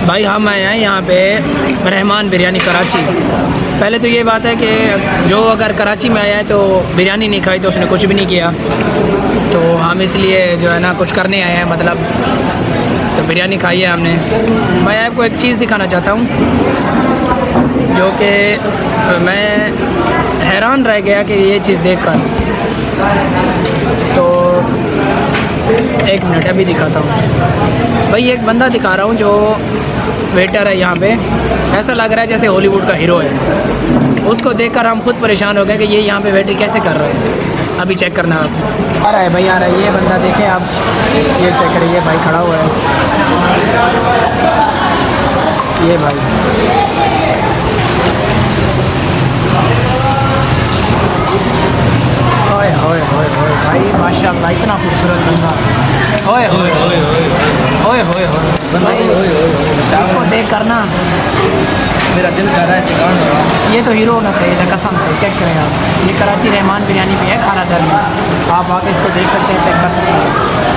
भाई हम आए हैं यहाँ पे रहमान बिरयानी कराची। पहले तो ये बात है कि जो अगर कराची में आया है तो बिरयानी नहीं खाई तो उसने कुछ भी नहीं किया। तो हम इसलिए जो है ना कुछ करने आए हैं, मतलब तो बिरयानी खाई है हमने। मैं आपको एक चीज़ दिखाना चाहता हूँ जो कि मैं हैरान रह गया कि ये चीज़ देखकर। तो एक मिनट अभी दिखाता हूँ भाई। एक बंदा दिखा रहा हूँ जो वेटर है यहाँ पे, ऐसा लग रहा है जैसे हॉलीवुड का हीरो है। उसको देखकर हम खुद परेशान हो गए कि ये यहाँ पे वेटर कैसे कर रहा है। अभी चेक करना आप। आ रहा है भाई, आ रहा है ये बंदा, देखें आप, ये चेक करिए, ये भाई खड़ा हुआ है, ये भाई। ओए होए होए होए भाई, माशाल्लाह इतना खूबसूरत बंदा। ओए होए होए होए होए होए बंदा, इसको देख कर ना मेरा दिल कर रहा है ठिकान हो रहा। ये तो हीरो होना चाहिए था कसम से। चेक करें आप, ये कराची रहमान बिरयानी पे है, खाना दर में। आप आके इसको देख सकते हैं, चेक कर सकते हैं।